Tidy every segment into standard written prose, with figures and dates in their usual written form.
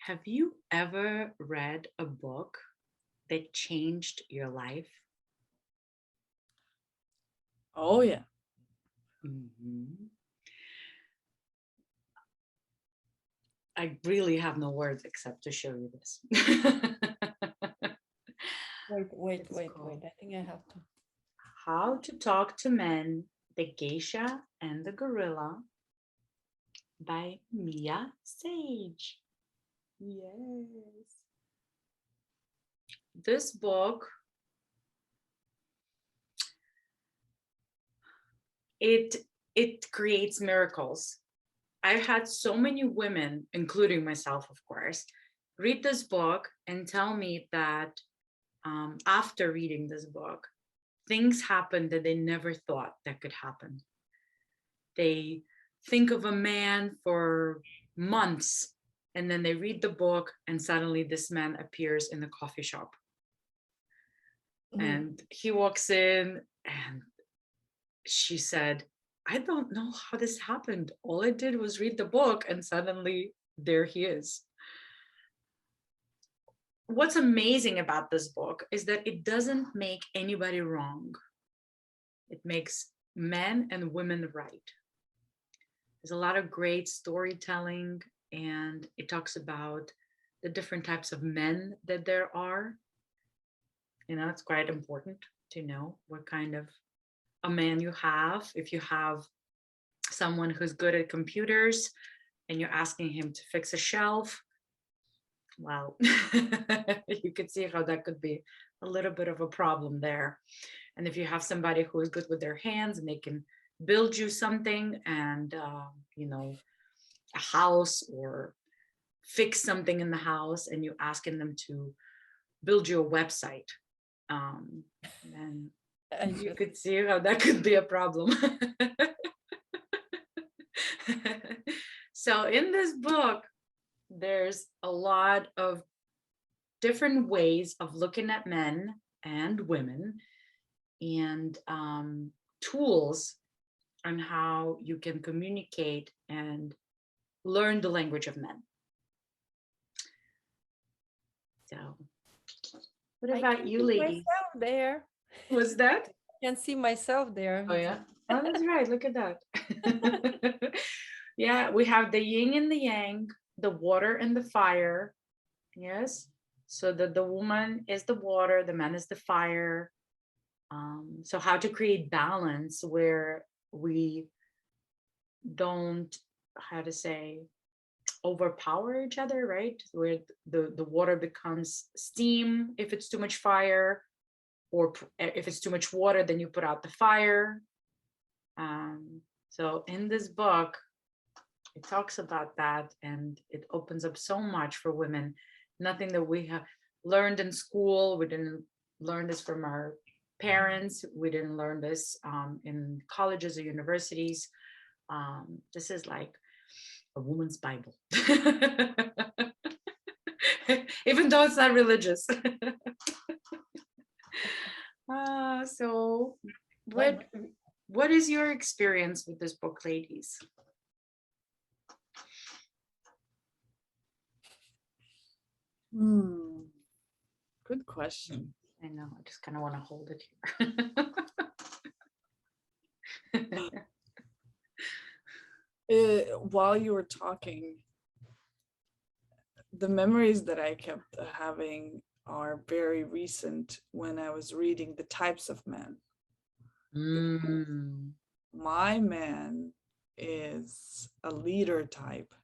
Have you ever read a book that changed your life? Oh yeah. Mhm. I really have no words except to show you this. Wait, wait, It's wait, wait. called I think I have to. How to Talk to Men, the Geisha and the Gorilla by Mia Sage. Yes. This book, it it creates miracles. I've had so many women, including myself, of course, read this book and tell me that after reading this book, things happen that they never thought that could happen. They think of a man for months and then they read the book and suddenly this man appears in the coffee shop Mhm. and he walks in and she said, I don't know how this happened. All I did was read the book and suddenly there he is. What's amazing about this book is that it doesn't make anybody wrong. It makes men and women right. There's a lot of great storytelling, and it talks about the different types of men that there are. It's quite important to know what kind of a man you have. If you have someone who's good at computers and you're asking him to fix a shelf, well, you could see how that could be a little bit of a problem there. And if you have somebody who is good with their hands and they can build you something and, a house or fix something in the house and you're asking them to build you a website, then I you just could see how that could be a problem. So in this book, there's a lot of different ways of looking at men and women and tools on how you can communicate and learn the language of men. So, what I about can you, see ladies? myself there. Was that? Can see myself there. Oh, It's yeah. like Oh, that's right. Look at that. Yeah, we have the yin and the yang, the water and the fire. Yes. So the woman is the water, the man is the fire. So how to create balance where we don't, how to say, overpower each other, right? Where the water becomes steam if it's too much fire, or if it's too much water, then you put out the fire. So in this book, it talks about that and it opens up so much for women. Nothing that we have learned in school. We didn't learn this from our parents. We didn't learn this in colleges or universities. This is like a woman's Bible, even though it's not religious. So, like what what is your experience with this book, ladies? hmm, good question. I know, I just kind of want to hold it here. While you were talking, the memories that I kept having are very recent when I was reading The Types of Men. Mm. My man is a leader type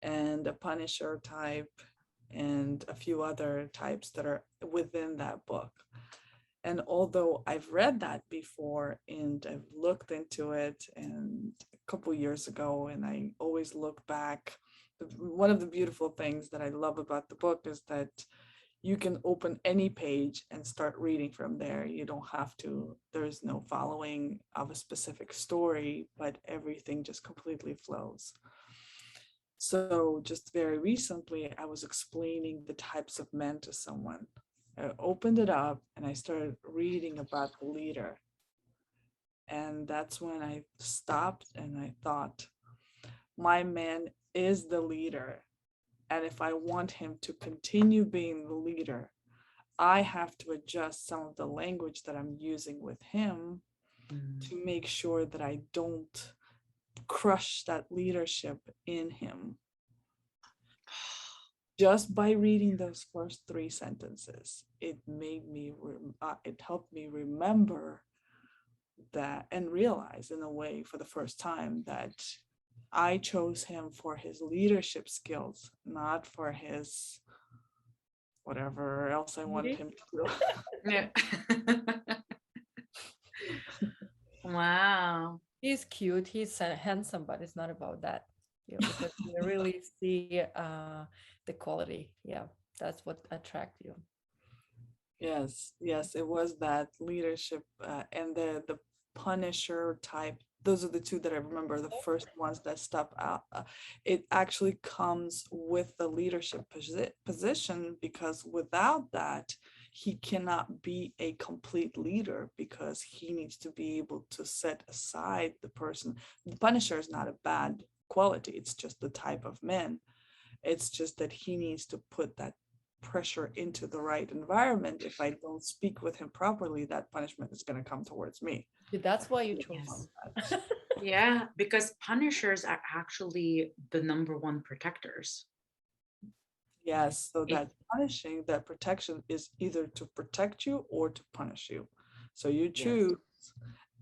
and a punisher type and a few other types that are within that book. And although I've read that before and I've looked into it and a couple years ago, and I always look back, one of the beautiful things that I love about the book is that you can open any page and start reading from there. You don't have to, there's no following of a specific story, but everything just completely flows. So just very recently, I was explaining the types of men to someone. I opened it up and I started reading about the leader. And that's when I stopped and I thought, my man is the leader. And if I want him to continue being the leader, I have to adjust some of the language that I'm using with him Mm. to make sure that I don't crush that leadership in him. Just by reading those first 3 sentences, it made me, it helped me remember that and realize in a way for the first time that I chose him for his leadership skills, not for his whatever else I want him to do. Yeah. Wow. He's cute, he's handsome, but it's not about that. Because you really see the quality. Yeah, that's what attract you. Yes, yes, it was that leadership and the Punisher type. Those are the two that I remember, the first ones that stuck out. It actually comes with the leadership position, because without that, he cannot be a complete leader, because he needs to be able to set aside the person. The Punisher is not a bad quality, it's just the type of man. It's just that he needs to put that pressure into the right environment. If I don't speak with him properly, that punishment is going to come towards me. That's why you chose Yes. him. Yeah, because punishers are actually the number one protectors. Yes, so that punishing, that protection is either to protect you or to punish you. So you choose.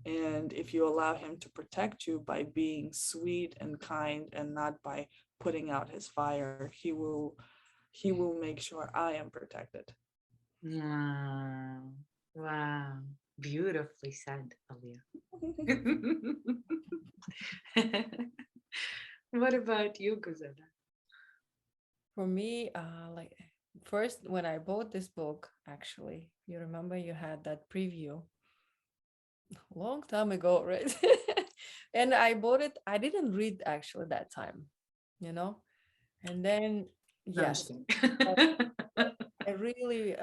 And if you allow him to protect you by being sweet and kind and not by putting out his fire, he will make sure I am protected. Wow. Wow. Beautifully said, Alia. What about you, Guzella? For me, like first when I bought this book, actually, you remember you had that preview long time ago, right? And I bought it. I didn't read actually that time, you know. And then No, I'm just yes, I, kidding. I really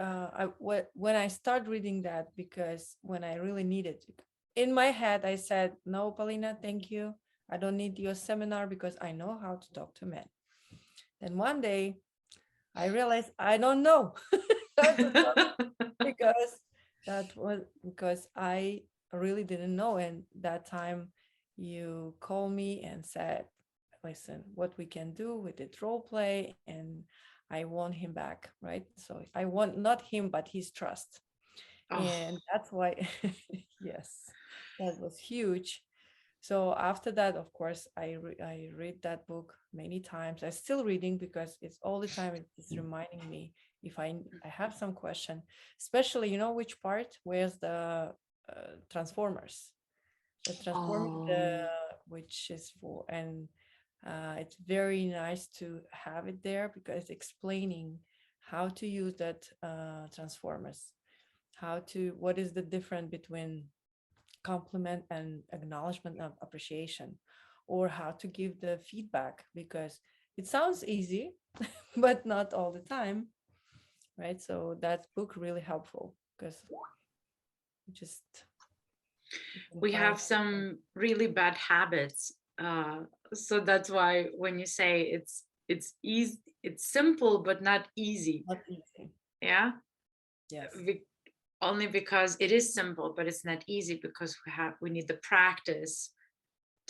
when I start reading that, because when I really needed it. In my head, I said, "No, Paulina, thank you. I don't need your seminar because I know how to talk to men." Then one day I realized I don't know how to talk, because that was because I really didn't know. And that time you called me and said, listen, what we can do with it role play, and I want him back, right? So I want not him, but his trust. Oh, And that's why, yes, that was huge. So after that, of course, I read that book many times. I still reading because it's all the time. It's reminding me if I have some question, especially which part, where's the transformers, the transformers, oh, which is for, and it's very nice to have it there because it's explaining how to use that transformers, what is the difference between compliment and acknowledgement of appreciation, or how to give the feedback, because it sounds easy but not all the time, right? So that book really helpful because just you can we find have some really bad habits. So that's why when you say it's easy, it's simple but not easy. not easy. Yeah. Yes. Only because it is simple, but it's not easy because we need the practice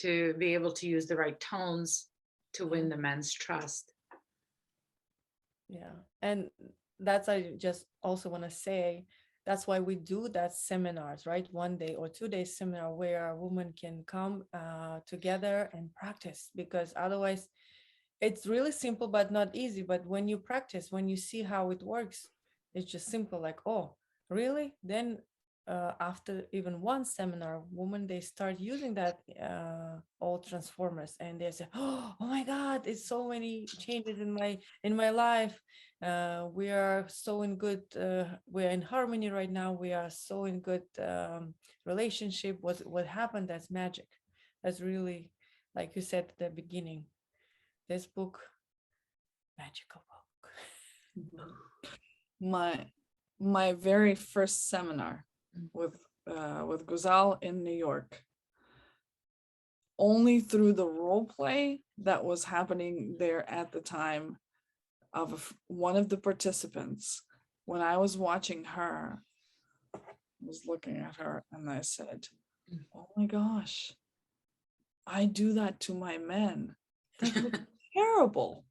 to be able to use the right tones to win the man's trust. Yeah. And that's, I just also want to say, that's why we do that seminars, right? 1 day or 2 day seminar where a woman can come together and practice, because otherwise it's really simple but not easy. But when you practice, when you see how it works, it's just simple, like, oh, really? Then after even one seminar, women, they start using that all transformers, and they say, oh my God, it's so many changes in my life. We are so in good, we're in harmony right now. We are so in good relationship. What happened? That's magic. That's really, like you said at the beginning, this book, magical book. My very first seminar with Guzal in New York, only through the role play that was happening there at the time, of one of the participants. When I was watching her, I was looking at her and I said, oh my gosh, I do that to my men. That looks terrible.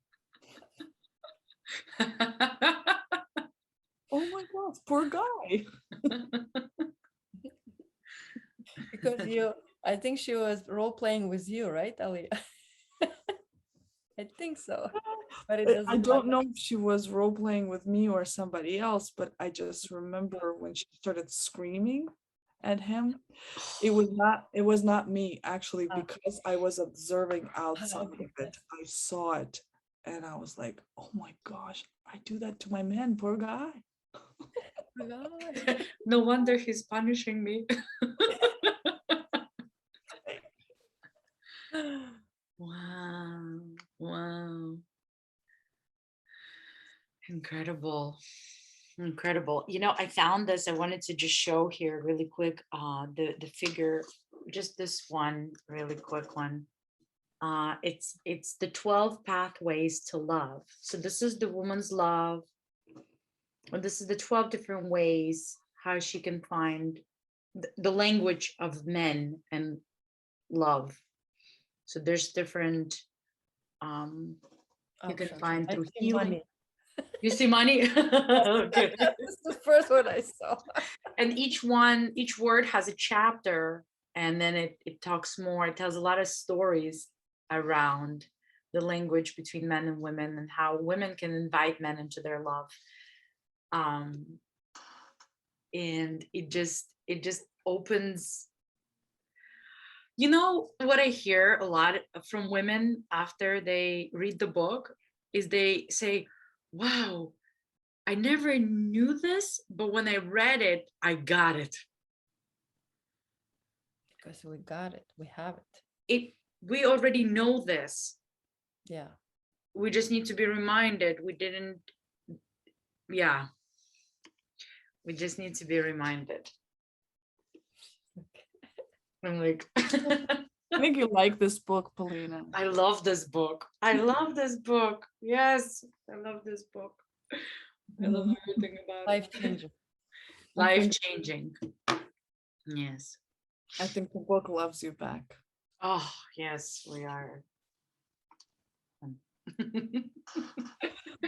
Oh my gosh, poor guy. Because I think she was role playing with you, right, Ali? I think so, but it I doesn't don't matter. know if she was role playing with me or somebody else, but I just remember when she started screaming at him. It was not me actually, Ah, because I was observing outside okay. of it. I saw it and I was like, oh my gosh, I do that to my man, poor guy. Oh my No wonder he's punishing me. God. Wow. Wow. Incredible. Incredible. You know, I found this. I wanted to just show here really quick the figure, just this one really quick one. It's the 12 pathways to love. So this is the woman's love. And this is the 12 different ways how she can find the language of men and love. So there's different you can Options. find I through see healing. money. You see money? Okay. This is the first one I saw. And each word has a chapter, and then it talks more, it tells a lot of stories around the language between men and women and how women can invite men into their love. And it just opens, you know what I hear a lot from women after they read the book is they say, wow, I never knew this, but when I read it, I got it. Because we got it. We have it. We already know this. Yeah. We just need to be reminded. We didn't, yeah. We just need to be reminded. I'm like, I think you like this book, Polina. I love this book. I love this book. Yes, I love this book. I love everything about Life it. changer. Life changing. Yes. I think the book loves you back. Oh, yes, we are.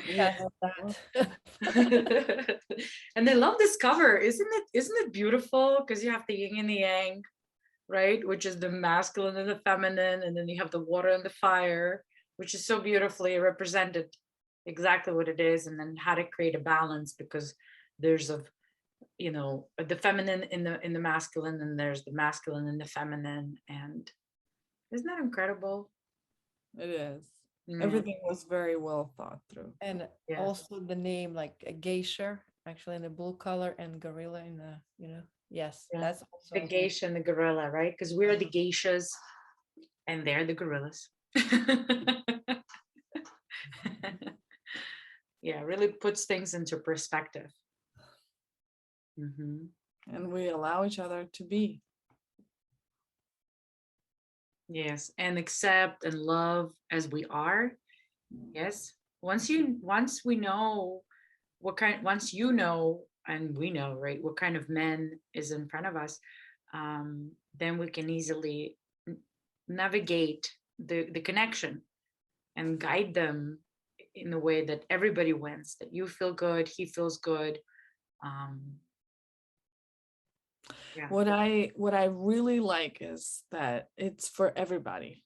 Yes, that. And I love this cover. Isn't it beautiful? Because you have the yin and the yang, right? Which is the masculine and the feminine, and then you have the water and the fire, which is so beautifully represented, exactly what it is, and then how to create a balance, because there's the feminine in the masculine, and there's the masculine in the feminine. And isn't that incredible? It is. Yeah. Everything was very well thought through. And Yes. also the name, like a geisha, actually in the blue color, and gorilla in the, yes, Yeah. that's also The geisha and the gorilla, right? Because we're the geishas and they're the gorillas. Yeah, really puts things into perspective. Mhm. And we allow each other to be. Yes, and accept and love as we are. Yes. Once we know once you know and we know, right, what kind of man is in front of us, then we can easily navigate the connection and guide them in a way that everybody wins, that you feel good, he feels good. Yeah. What I really like is that it's for everybody.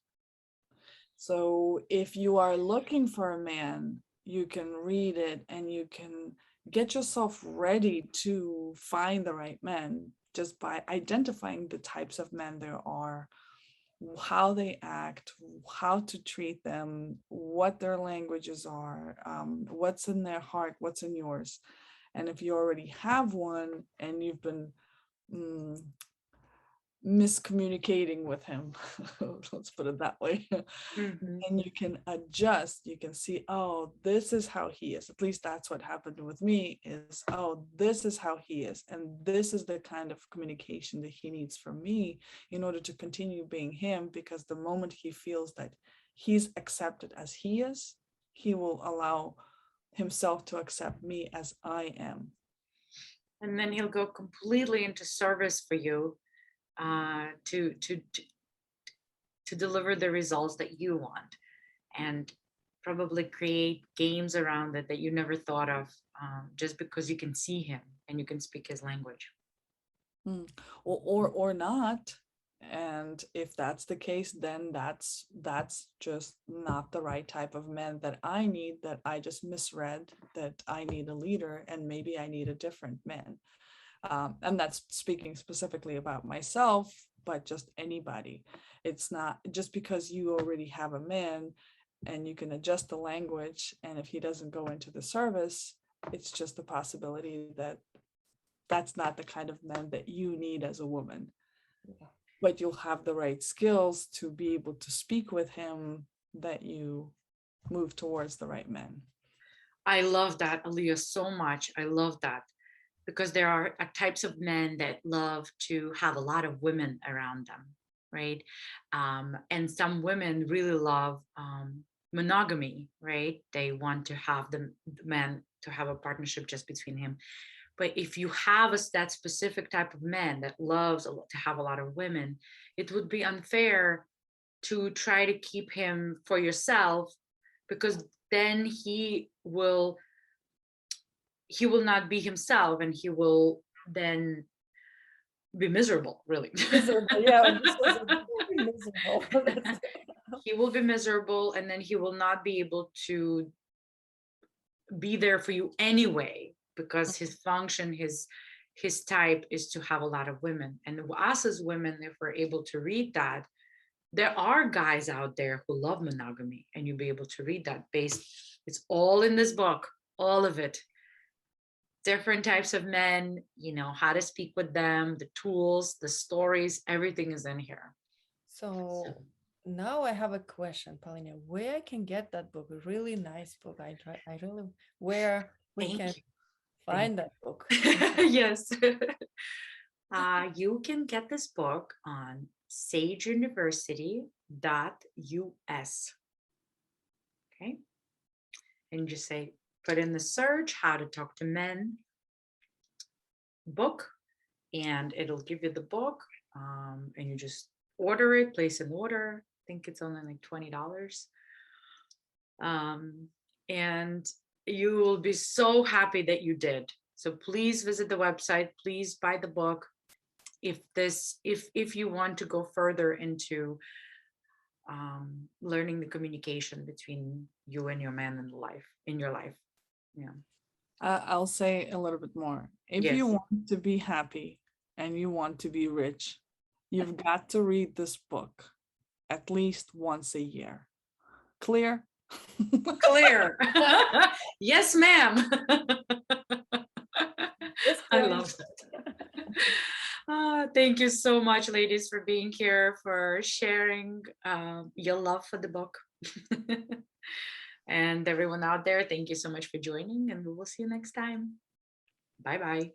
So if you are looking for a man, you can read it and you can get yourself ready to find the right man just by identifying the types of men there are, how they act, how to treat them, what their languages are, what's in their heart, what's in yours. And if you already have one and you've been miscommunicating with him, let's put it that way, Mhm. and you can adjust, you can see, oh, this is how he is. At least that's what happened with me, is, oh, this is how he is, and this is the kind of communication that he needs from me in order to continue being him, because the moment he feels that he's accepted as he is, he will allow himself to accept me as I am. And then he'll go completely into service for you, to deliver the results that you want, and probably create games around it that you never thought of, just because you can see him and you can speak his language. Or not. And if that's the case, then that's just not the right type of man that I need, that I just misread, that I need a leader, and maybe I need a different man. And that's speaking specifically about myself, but just anybody. It's not just because you already have a man and you can adjust the language, and if he doesn't go into the service, it's just a possibility that that's not the kind of man that you need as a woman. Yeah. But you'll have the right skills to be able to speak with him, that you move towards the right man. I love that, Aaliyah, so much. I love that, because there are types of men that love to have a lot of women around them, right? And some women really love monogamy, right? They want to have the man to have a partnership just between him. But if you have that specific type of man that loves to have a lot of women, it would be unfair to try to keep him for yourself, because then he will not be himself, and he will then be miserable, really. Miserable, yeah. This was very miserable. He will be miserable, and then he will not be able to be there for you anyway, because his function, his type is to have a lot of women. And us as women, if we're able to read that, there are guys out there who love monogamy, and you'll be able to read that it's all in this book, all of it. Different types of men, how to speak with them, the tools, the stories, everything is in here. So now I have a question, Paulina. Where I can get that book? A really nice book. Where we Thank can you. find that book? Yes. You can get this book on sageuniversity.us. Okay. And just put in the search, how to talk to men book, and it'll give you the book. And you just order it, place an order. I think it's only like $20. And you will be so happy that you did. So please visit the website, please buy the book. If you want to go further into learning the communication between you and your man in your life. Yeah. I'll say a little bit more. If you Yes. want to be happy and you want to be rich, you've got to read this book at least once a year. Clear? Clear. Yes, ma'am. I love that. Thank you so much, ladies, for being here, for sharing your love for the book. And everyone out there, thank you so much for joining, and we will see you next time. Bye-bye.